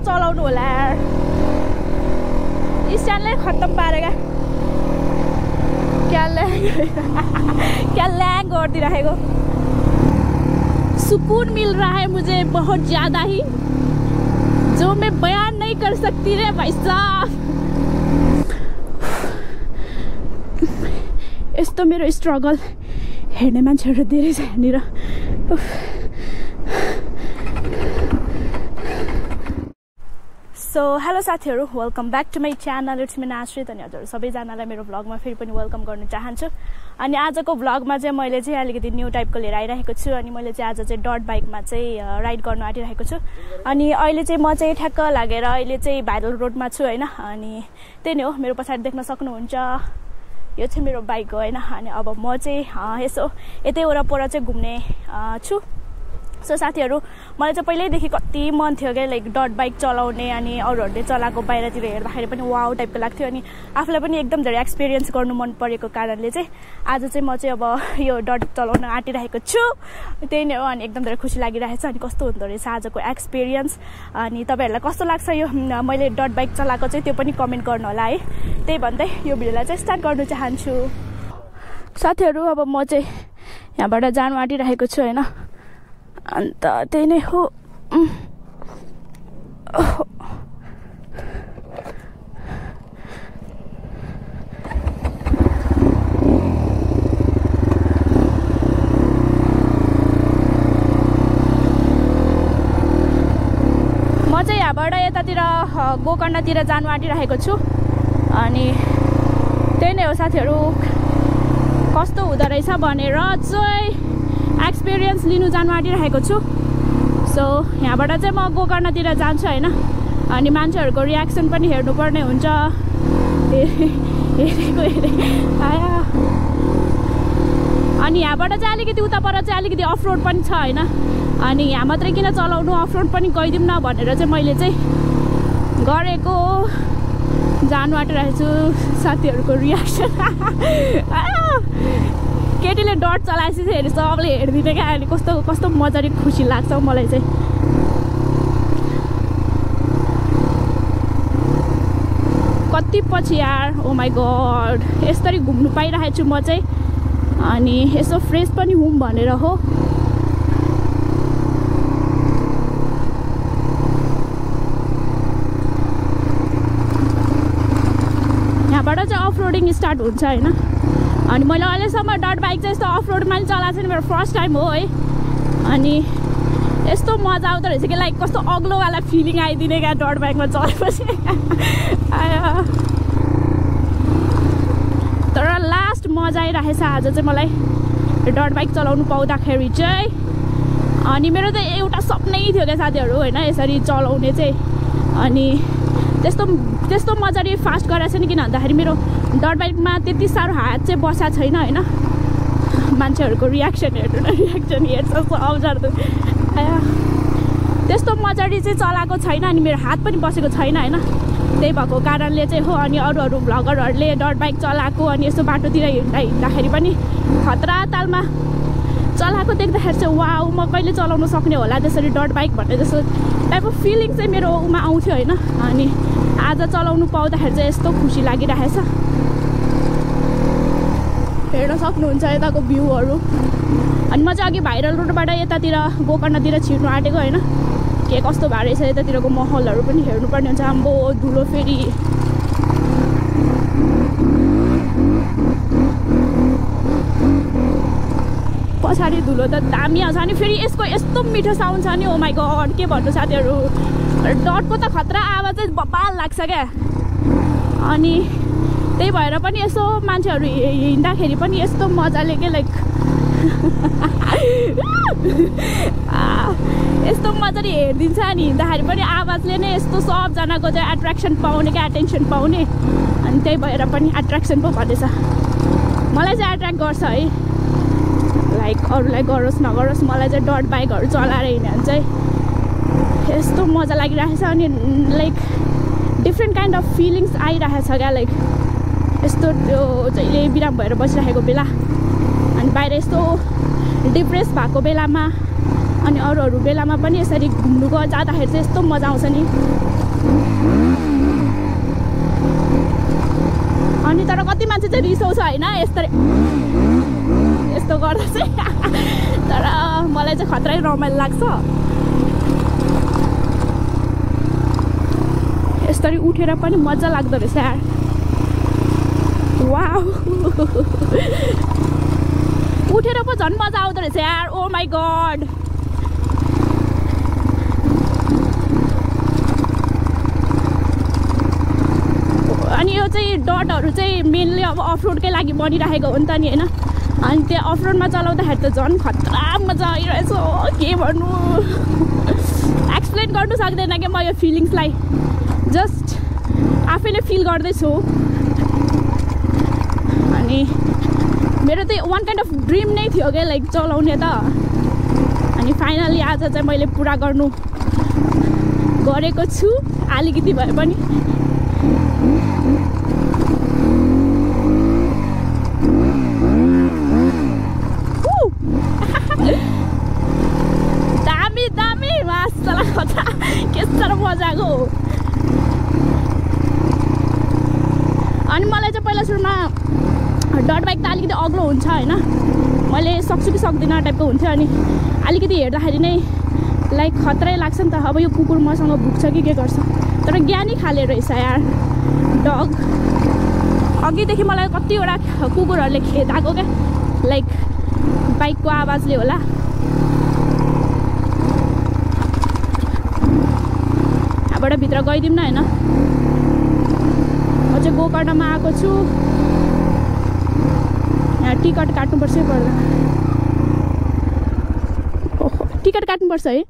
चलाउनु होला यार स्ट्यान्डले खत्तम पारेगा क्या लैंग गरिदिराखेको सुकून मिल रहा है मुझे बहुत ज्यादा ही जो मैं बयान नहीं कर सकती रे भाई साहब यस्तो मेरो स्ट्रगल हेर्ने मान्छेहरु धेरै छ यहाँनिर सो हेलो साथीहरु welcome back to my channel it's me Nashrit अनि हजुरहरु सबैजनालाई मेरो भ्लगमा फेरि पनि वेलकम गर्न चाहन्छु अनि आजको भ्लगमा चाहिँ मैले चाहिँ अलिकति न्यू टाइपको लिएर आइरहेको छु अनि मैले चाहिँ आज चाहिँ डट बाइकमा चाहिँ राइड गर्न आइरहेको छु अनि अहिले चाहिँ म चाहिँ ठ्याक्क लागेर अहिले चाहिँ भाइरल रोडमा छु हैन अनि त्यही नै हो मेरो पछाडि देख्न सक्नुहुन्छ यो चाहिँ मेरो बाइक हो हैन अनि अब म चाहिँ यसो यतै वरपर चाहिँ घुम्ने छु सो साथीहरु मलाई चाहिँ पहिल्यैदेखि कति मन थियो के लाइक डट बाइक चलाउने अनि अरूहरूले चलाएको बाहिरतिर हेर्दाखेरि पनि वाउ टाइपको लाग्थ्यो अनि आफूलाई पनि एकदम धेरै एक्सपिरियन्स गर्नु मन परेको कारणले चाहिँ आज चाहिँ म चाहिँ अब यो डट चलाउन आँटिरहेको छु त्यही नै हो अनि एकदम धेरै खुसी लागिरहेको छ अनि कस्तो हुँदो रहेछ आजको एक्सपिरियन्स अनि तपाईहरुलाई कस्तो लाग्छ यो मैले डट बाइक चलाएको चाहिँ त्यो पनि कमेन्ट गर्नु होला है त्यही भन्दै यो भिडियोलाई चाहिँ स्टार्ट गर्न चाहन्छु साथीहरु अब म चाहिँ यहाँबाट जानु आँटिरहेको छु हैन अन्त त्यही नै हो म चाहिँ यहाँबाट यतातिर गोकर्णतिर जानु आँटिरहेको छु अनि त्यही नै हो साथीहरु कस्तो हुँदो रहेछ भनेर चाहिँ एक्सपिरियन्स लिनु जानु आँटिरहेको छु सो यहाँबाट चाहिँ म गोकर्णतिर जान्छु हैन अनि मान्छेहरुको रियाक्सन पनि हेर्नुपर्ने हुन्छ अनि यहाँबाट चाहिँ अलिकति उता पर चाहिँ अलिकति अफ रोड पनि छ हैन अनि यहाँ मात्रै किन चलाउनु अफ रोड पनि गइदिउँ न भनेर चाहिँ मैले चाहिँ गरेको जानु आँटिरहेको छु साथीहरुको रियाक्सन केटीले डट चलाएपछि चाहिँ सबले हेर्दिने क्या अनि कस्तो कस्तो मजाले खुसी लाग्छ मलाई चाहिँ कति पछि यार ओ माई गड यसरी घुम्नु पाइरहेको छु म चाहिँ अनि यसो फ्रेस पनि हुँ भनेर हो यहाँबाट चाहिँ अफ रोडिङ स्टार्ट हुन्छ हैन अनि मैले अहिलेसम्म डट बाइक चाहिँ यस्तो अफ रोडमा पनि चलाएको छैन मेरो फर्स्ट टाइम हो है अनि यस्तो मजा आउँदो रहेछ कि लाइक कस्तो अग्लोवाला फिलिङ आइदिने क्या डट बाइकमा चलेपछि तर लास्ट मजा आइरहेछ आज चाहिँ मलाई डट बाइक चलाउनु पाउँदाखेरि चाहिँ अनि मेरो त एउटा सपनै थियो क्या साथीहरु हैन यसरी चलाउने चाहिँ अनि त्यस्तो मजाले फास्ट गराएको छैन किन भन्दाखेरि मेरो डट बाइकमा त्यति साह्रो हात चाहिँ बसा छैन हैन मान्छेहरुको रियाक्सन हेर्नु न रियाक्सन हेर्छ अब्जर्भ त्यस्तो मजाले चाहिँ चलाएको छैन अनि मेरो हात पनि बसेको छैन हैन त्यही भएको कारणले चाहिँ हो अनि अरू भ्लगरहरूले डट बाइक चलाएको अनि यस्तो बाटोतिर हिँड्दाखेरि पनि खतरा तालमा चलाएको देख्दाखेरि चाहिँ वाउ म कहिले चलाउन सक्ने होला त्यसरी डट बाइक भन्ने जस्तो टाइप अफ फिलिङ चाहिँ मेरो उमा आउँथ्यो हैन अनि आज चलाउनु पाउँदाखेरि चाहिँ यस्तो खुसी लागिरहेछ हेर्न सक्नुहुन्छ यताको भ्यूहरु अनि म चाहिँ अघि भाइरल रोडबाट यतातिर गोकर्णतिर छिर्नु आँटेको हैन के कस्तो भए रहेछ यतातिरको माहौलहरु पनि हेर्नुपर्ने हुन्छ आम्बो धुलो फेरि पछाडि धुलो त दामी आउँछ अनि फेरि यसको यस्तो मिठो साउन्ड छ नि ओ माई गड के भन्नु साथीहरु डटको त खतरा आवाज चाहिँ बबाल लाग्छ क्या अनि त्यही भएर पनि यसो मान्छेहरु हिँड्दाखेरि पनि यस्तो मजाले के लाइक यस्तो मजाले हेर्दिन्छ अनि हिँड्दाखेरि पनि आवाजले नै यस्तो सबजनाको चाहिँ एट्र्याक्सन पाउने क्या एटेन्सन पाउने अनि त्यही भएर पनि एट्र्याक्सन पो भन्दैछ मलाई चाहिँ एट्र्याक्ट गर्छ है लाइक अरूलाई गरोस् नगरोस् मलाई चाहिँ डट बाइकहरु चलाएर हिँड्यो भने चाहिँ यस्तो मजा लागिरहेछ अनि like different kind of feelings आइरहेछ क्या लाइक यस्तो त्यो जहिले बिराम भएर बसिरहेको बेला अनि बाहिर यस्तो डिप्रेस भएको बेलामा अनि अरू बेलामा पनि यसरी घुम्नुको जाँदाखेरि चाहिँ यस्तो मजा आउँछ नि। अनि तर कति मान्छे चाहिँ रिसाउँछ होइन यस्तो गर्दा चाहिँ तर मलाई चाहिँ खतरै रमाइलो लाग्छ। यसरी उठेर पनि मजा लाग्दो रहेछ यार। वाउ उठेर पो झन् मजा आउँदो रहेछ यार। ओ माई गड अनि यो चाहिँ डटहरू चाहिँ मेनली अब अफरोडकै लागि बनिराखेको हो नि त नि होइन। अनि त्यो अफरोडमा चलाउँदाखेरि त झन् खतरा मजा आइरहेछ के भन्नु एक्सप्लेन गर्नु सक्दैन कि म यो फिलिङ्सलाई जस्ट आफैले फिल गर्दैछु। अनि मेरो चाहिँ वान काइन्ड अफ ड्रिम नै थियो क्या लाइक चलाउने त। अनि फाइनली आज चाहिँ मैले पुरा गरेको छु अलिकति भए पनि। दामी दामी मासला खतरा के साह्रो मजाको। अनि मलाई चाहिँ पहिला सुरुमा डट बाइक त अलिकति अग्लो हुन्छ होइन मैले सक्छु कि सक्दिनँ टाइपको हुन्थ्यो। अनि अलिकति हेर्दाखेरि नै लाइक खतरै लाग्छ नि त। अब यो कुकुर मसँग भुक्छ कि के गर्छ तर ज्ञानी खाले रहेछ यार डग। अघिदेखि मलाई कतिवटा कुकुरहरूले खेदाएको क्या लाइक बाइकको आवाजले होला। यहाँबाट भित्र गइदिउँ न होइन। म चाहिँ गोकर्णमा आएको छु। यहाँ टिकट काट्नुपर्छ पर्दैन। ओहो टिकट काट्नुपर्छ है।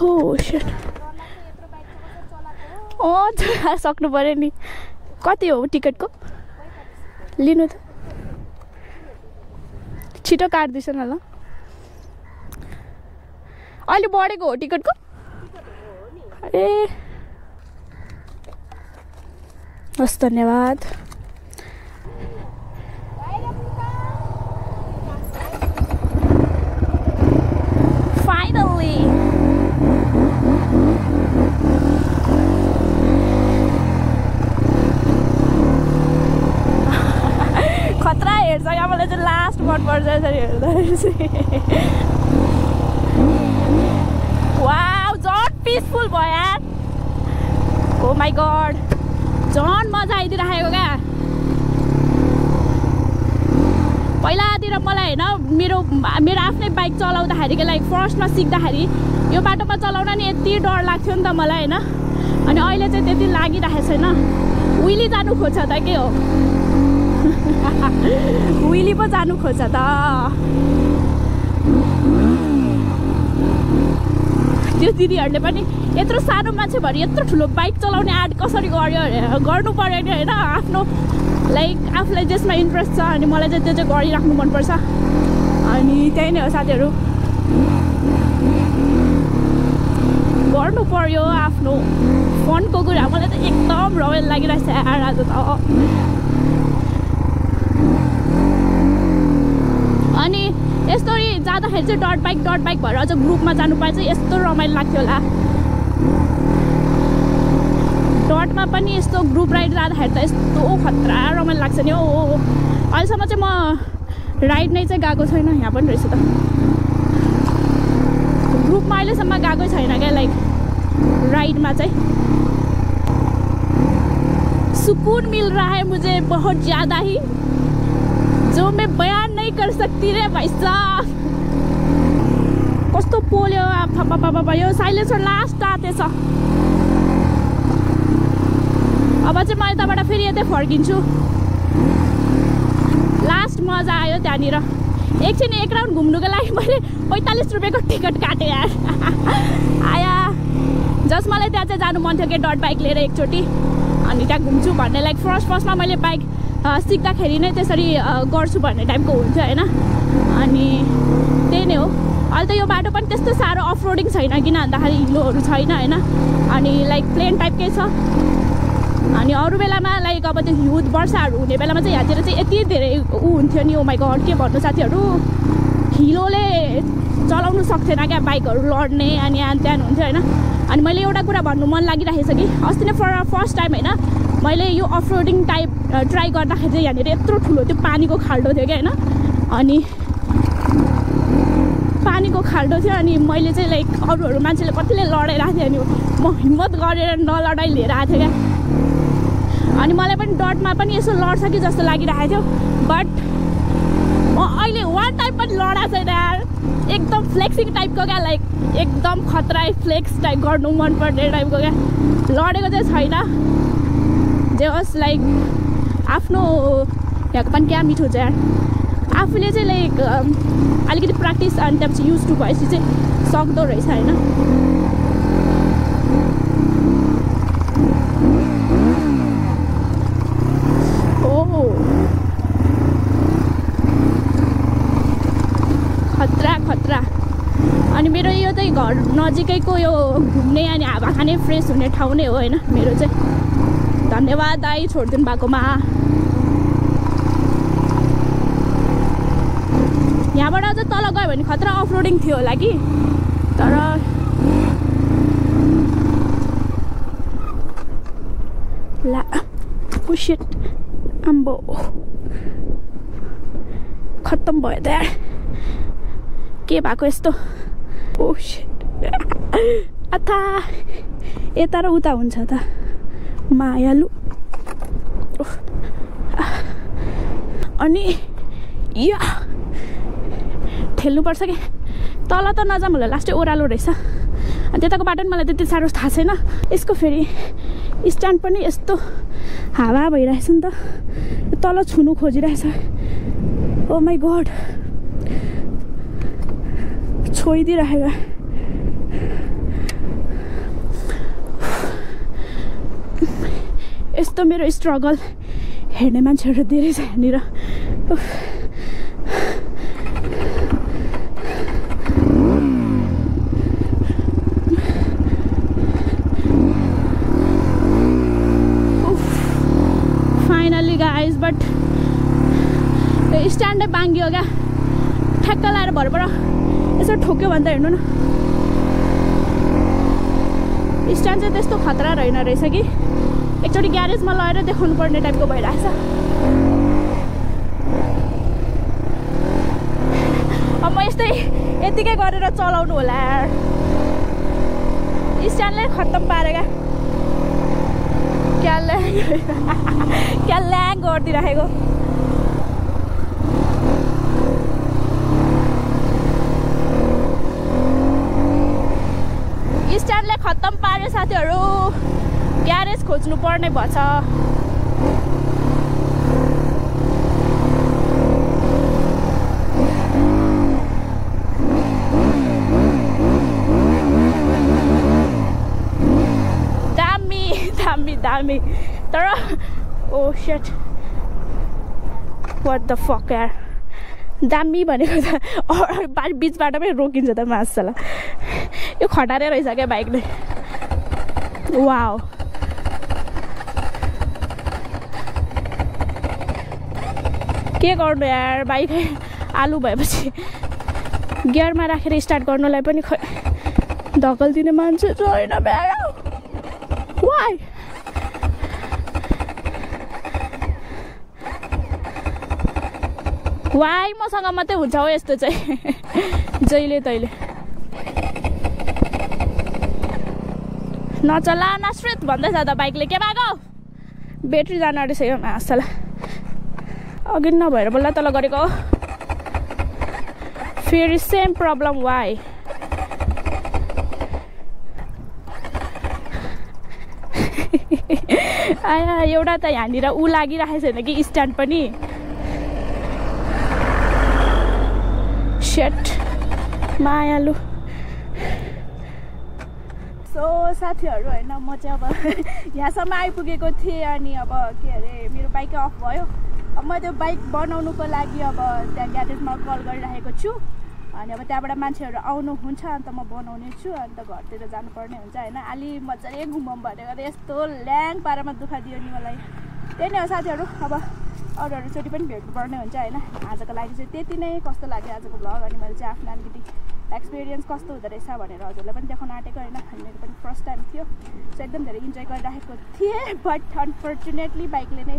हो शिट सक्नु पऱ्यो नि। कति हो टिकटको लिनु त छिटो काट्दैछ न ल। अहिले बढेको हो टिकटको ए हस् धन्यवाद। फाइनली खतरा हेर्छ क्या मलाई चाहिँ लास्ट मनपर्छ यसरी हेर्दा। वाउ झन् पिसफुल भयो यार। ओ माई गड झन् मजा आइदिइराखेको क्या। पहिलातिर मलाई होइन मेरो आफ्नै बाइक चलाउँदाखेरि लाइक फर्स्टमा सिक्दाखेरि यो बाटोमा चलाउन नि यति डर लाग्थ्यो नि त मलाई होइन। अनि अहिले चाहिँ त्यति लागिरहेको छैन। विली जानु खोज्छ त के हो विली पो जानु खोज्छ त। त्यो दिदीहरूले पनि यत्रो सानो मान्छेभरि यत्रो ठुलो बाइक चलाउने आँट कसरी गर्नु पऱ्यो नि होइन। आफ्नो लाइक आफूलाई जसमा इन्ट्रेस्ट छ अनि मलाई चाहिँ त्यो चाहिँ गरिराख्नु मनपर्छ। अनि त्यही नै हो साथीहरू गर्नु पर्यो आफ्नो फनको कुरा। मलाई त एकदम रमाइलो लागिरहेछ यार आज त। अनि यस्तरी जाँदाखेरि चाहिँ डट बाइक भएर अझ ग्रुपमा जानु पाए चाहिँ यस्तो रमाइलो लाग्थ्यो होला। डटमा पनि यस्तो ग्रुप राइड जाँदाखेरि त यस्तो खतरा रमाइलो लाग्छ नि हो। अहिलेसम्म चाहिँ म राइड नै चाहिँ गएको छैन। यहाँ पनि रहेछ त ग्रुपमा अहिलेसम्म गएकै छैन क्या लाइक राइडमा चाहिँ। सुकून मिल रहा है मुझे बहुत ज़्यादा ही जो मैं बयान नहीं कर सकती रे भाइ साहब। कस्तो पोल्यो यो साइलेन्सर लास्ट तातेछ। अब चाहिँ म यताबाट फेरि यतै फर्किन्छु। लास्ट मजा आयो त्यहाँनिर। एकछिन एक राउन्ड घुम्नुको लागि मैले 45 रुपियाँको टिकट काटेँ यार। आया जस मलाई त्यहाँ चाहिँ जानु मन थियो कि डट बाइक लिएर एकचोटि अनि त्यहाँ घुम्छु भन्ने लाइक फर्स्टमा मैले बाइक सिक्दाखेरि नै त्यसरी गर्छु भन्ने टाइपको हुन्थ्यो होइन। अनि त्यही नै हो। अहिले त यो बाटो पनि त्यस्तो साह्रो अफरोडिङ छैन किन भन्दाखेरि हिलोहरू छैन होइन। अनि लाइक प्लेन टाइपकै छ। अनि अरू बेलामा लाइक अब त्यो हिउँ वर्षाहरू हुने बेलामा चाहिँ यहाँतिर चाहिँ यति धेरै हुन्थ्यो नि। ओ माई गड के भन्नु साथीहरू ढिलोले चलाउनु सक्थेन क्या बाइकहरू लड्ने अनि यहाँ त्यहाँ हुन्थ्यो होइन। अनि मैले एउटा कुरा भन्नु मन लागिरहेको छ कि अस्ति नै फर्स्ट टाइम होइन मैले यो अफ रोडिङ टाइप ट्राई गर्दाखेरि चाहिँ यहाँनिर यत्रो ठुलो त्यो पानीको खाल्डो थियो क्या होइन। अनि पानीको खाल्डो थियो अनि मैले चाहिँ लाइक अरूहरू मान्छेले कतिले लडाइरहेको थियो अनि म हिम्मत गरेर नलडाइ लिएर आएको थिएँ क्या। अनि मलाई पनि डटमा पनि यसो लड्छ कि जस्तो लागिरहेको थियो। बट म अहिले वान टाइम पनि लडाएको छैन यार। एकदम फ्लेक्सिङ टाइपको क्या लाइक एकदम खतरा फ्लेक्स टाइप गर्नु मनपर्ने टाइपको क्या। लडेको चाहिँ छैन जे होस् लाइक आफ्नो यहाँको पनि क्या मिठो छ यार। आफूले चाहिँ लाइक अलिकति प्र्याक्टिस अनि त्यहाँपछि युज टु भएपछि चाहिँ सक्दो रहेछ होइन। खतरा। अनि मेरो यो चाहिँ घर नजिकैको यो घुम्ने अनि हावा खाने फ्रेस हुने ठाउँ नै हो होइन मेरो चाहिँ। धन्यवाद दाइ छोडिदिनु भएकोमा। यहाँबाट चाहिँ तल गयो भने खतरा अफ रोडिङ थियो होला कि तर ला शिट आम्बो खत्तम भयो त यार। के भएको यस्तो ओ शिट अथा यता र उता हुन्छ त मायालु। अनि या ठेल्नुपर्छ कि तल त नजाऊँ होला लास्टै ओह्रालो रहेछ। अनि त्यताको बाटो पनि मलाई त्यति साह्रो थाहा छैन। यसको फेरि स्ट्यान्ड पनि यस्तो हावा भइरहेछ नि त तल छुनु खोजिरहेछ। ओ माई गड छोइदिइराखेको। यस्तो मेरो स्ट्रगल हेर्ने मान्छेहरू धेरै छ यहाँनिर। फाइनली गाइज बट स्ट्यान्डै बाङ्गियो क्या। ठ्याक्क लाएर भरबाट यसो ठोक्यो भने त हेर्नु न स्ट्यान्ड चाहिँ त्यस्तो खतरा रहेन रहेछ कि एकचोटि ग्यारेजमा लगेर देखाउनु पर्ने टाइपको भइरहेछ। अब म यतिकै गरेर चलाउनु होला यार। स्ट्यान्डले खत्तम पारे क्या ल्याङ गरिदिइराखेको। स्ट्यान्डले खत्तम पार्यो साथीहरू। ग्यारेज खोज्नु पर्ने भएछ। दामी तर oh shit what the fuck यार। दामी भनेको त बिच बाटोमै रोकिन्छ त मासला। यो खटारे रहेछ क्या बाइकले। वाउ के गर्नु यार बाइकै आलु भएपछि गियरमा राखेर स्टार्ट गर्नलाई पनि खै धकल दिने मान्छे छैन बेरा। वाइ वाइ मसँग मात्रै हुन्छ हो यस्तो चाहिँ जहिले तैले नचला नाश्रित भन्दैछ त बाइकले। के भएको ब्याट्री जान रहेछ यो मासला। अघि नभएर बल्ल तल गरेको फेरि सेम प्रब्लम। वाइ आया एउटा त यहाँनिर ऊ लागिरहेको छैन कि स्ट्यान्ड पनि। सेट मायालु। सो साथीहरू होइन म चाहिँ अब यहाँसम्म आइपुगेको थिएँ। अनि अब के अरे मेरो बाइक अफ भयो। अब म त्यो बाइक बनाउनुको लागि अब त्यहाँ ग्यारेजमा कल गरिरहेको छु। अनि अब त्यहाँबाट मान्छेहरू आउनुहुन्छ अन्त म बनाउने छु। अन्त घरतिर जानुपर्ने हुन्छ होइन। अलि मजाले घुमौँ भनेको त यस्तो ल्याङ पारामा दुःख दियो नि मलाई। त्यही नै हो साथीहरू। अब अरूचोटि पनि भेट्नुपर्ने हुन्छ होइन। आजको लागि चाहिँ त्यति नै। कस्तो लाग्यो आजको भ्लग, अनि मैले चाहिँ आफ्नो अलिकति एक्सपिरियन्स कस्तो हुँदो रहेछ भनेर हजुरलाई पनि देखाउन आँटेको होइन। मेरो पनि फर्स्ट टाइम थियो, सो एकदम धेरै इन्जोय गरिराखेको थिएँ। बट अनफर्चुनेटली बाइकले नै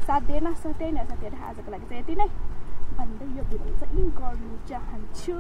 साथ दिएन। सो त्यही नै साथीहरू, आजको लागि चाहिँ यति नै भन्दै यो भिडियो चाहिँ गर्नु चाहन्छु।